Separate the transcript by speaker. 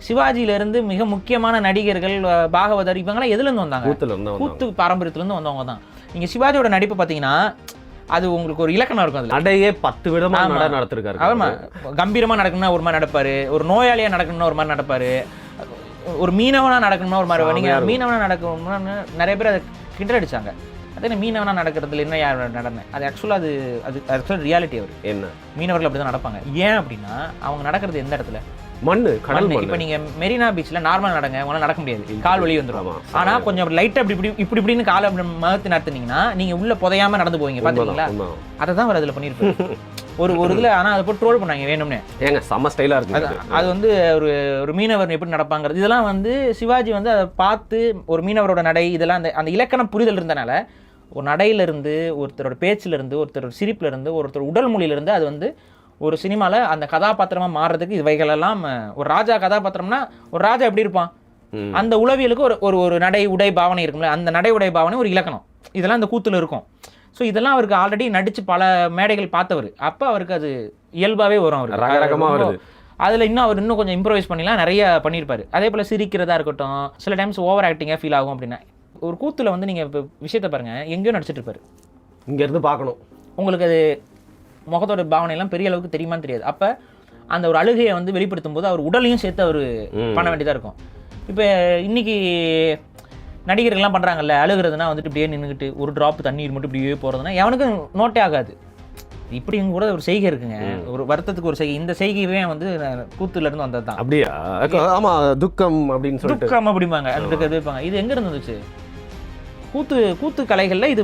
Speaker 1: சிவாஜியிலேருந்து மிக முக்கியமான நடிகர்கள் பாகவதர் இவங்கெல்லாம் எதுலேருந்து வந்தாங்க? கூத்து பாரம்பரியத்துலேருந்து வந்தவங்க தான். நீங்கள் சிவாஜியோட நடிப்பு பார்த்தீங்கன்னா அது உங்களுக்கு ஒரு இலக்கணம் இருக்கும். அதில்
Speaker 2: நடையே 10 விதமா நடத்திருக்காரு.
Speaker 1: ஆமாம், கம்பீரமாக நடக்கணும்னா ஒரு மாதிரி நடப்பார், ஒரு நோயாளியாக நடக்கணும்னா ஒரு மாதிரி நடப்பார், ஒரு மீனவனாக நடக்கணும்னா ஒரு மாதிரி. நீங்கள் மீனவனாக நடக்கணும்னா நிறைய பேர் அதை கிண்டல் அடிச்சாங்க. அதே மீனவனாக நடக்கிறதுல என்ன யார் நடந்தேன் அது ஆக்சுவலாக அது ஆக்சுவலாக ரியாலிட்டி. அவர் என்ன மீனவர்கள் அப்படி தான் நடப்பாங்க. ஏன் அப்படின்னா அவங்க நடக்கிறது எந்த இடத்துல? மண்ணு, கடல். இப்போ நீங்கள் மெரினா பீச்சில் நார்மலாக நடங்க, உங்களால் நடக்க முடியாது, கால் வலி வந்துடும். ஆனால் கொஞ்சம் லைட்டாக இப்படின்னு காலை மகத்து நடத்துனீங்கன்னா நீங்கள் உள்ள புதையாம நடந்து போவீங்க. பார்த்தீங்களா? அதை தான் அவர் அதில் பண்ணியிருப்பாரு ஒரு இதில். ஆனால் அதை போட்டு ட்ரோல் பண்ணாங்க வேணும்னே.
Speaker 2: ஏங்க செம்ம ஸ்டைலாக இருக்கு.
Speaker 1: அது வந்து ஒரு மீனவர் எப்படி நடப்பாங்கிறது இதெல்லாம் வந்து சிவாஜி வந்து அதை பார்த்து ஒரு மீனவரோட நடை இதெல்லாம் அந்த இலக்கண புரிதல் இருந்தனால ஒரு நடையிலிருந்து, ஒருத்தரோட பேச்சிலிருந்து, ஒருத்தரோட சிரிப்புலேருந்து, ஒருத்தர் உடல் மொழியிலிருந்து அது வந்து ஒரு சினிமாவில் அந்த கதாபாத்திரமாக மாறுறதுக்கு இவைகளெல்லாம். ஒரு ராஜா கதாபாத்திரம்னா ஒரு ராஜா எப்படி இருப்பான், அந்த உளவியலுக்கு ஒரு ஒரு நடை உடை பாவனை இருக்கும்ல, அந்த நடை உடை பாவனை ஒரு இலக்கணம். இதெல்லாம் அந்த கூத்துல இருக்கும். ஸோ இதெல்லாம் அவருக்கு ஆல்ரெடி நடித்து பல மேடைகள் பார்த்தவர். அப்போ அவருக்கு அது இயல்பாகவே வரும். அவர்
Speaker 2: ரகரகமாக வருது.
Speaker 1: அதில் அவர் இன்னும் கொஞ்சம் இம்ப்ரவைஸ் பண்ணிலாம் நிறைய பண்ணியிருப்பார். அதே போல் சிரிக்கிறதா இருக்கட்டும், சில டைம்ஸ் ஓவர் ஆக்டிங்காக ஃபீல் ஆகும். அப்படின்னா ஒரு கூத்துல வந்து நீங்கள் இப்போ விஷயத்தை பாருங்கள், எங்கேயோ நடிச்சிட்டு இருப்பார்,
Speaker 2: இங்கேருந்து பார்க்கணும். உங்களுக்கு
Speaker 1: அது முகத்தோட பாவனையெல்லாம் பெரிய அளவுக்கு தெரியுமான்னு தெரியாது. அப்போ அந்த ஒரு அழுகையை வந்து வெளிப்படுத்தும் போது அவர் உடலையும் சேர்த்து அவர் பண்ண வேண்டியதாக இருக்கும். இப்போ இன்னைக்கு நடிகர்கள்லாம் பண்ணுறாங்கல்ல, அழுகிறதுனா வந்துட்டு இப்படியே நின்றுக்கிட்டு ஒரு ட்ராப் தண்ணீர் மட்டும் இப்படியே போகிறதுனா எவனுக்கும் நோட்டே ஆகாது. இப்படி கூட ஒரு செய்கை இருக்குங்க, ஒரு வருத்தத்துக்கு ஒரு செய்கை. இந்த செய்கையே வந்து கூத்துலேருந்து வந்தது தான்.
Speaker 2: அப்படியா? ஆமாம், துக்கம் அப்படின்னு சொல்லிட்டு
Speaker 1: துக்கம் அப்படிம்பாங்க. அந்த இது எங்கே இருந்து வந்துச்சு? கூத்து கலைகளில் இது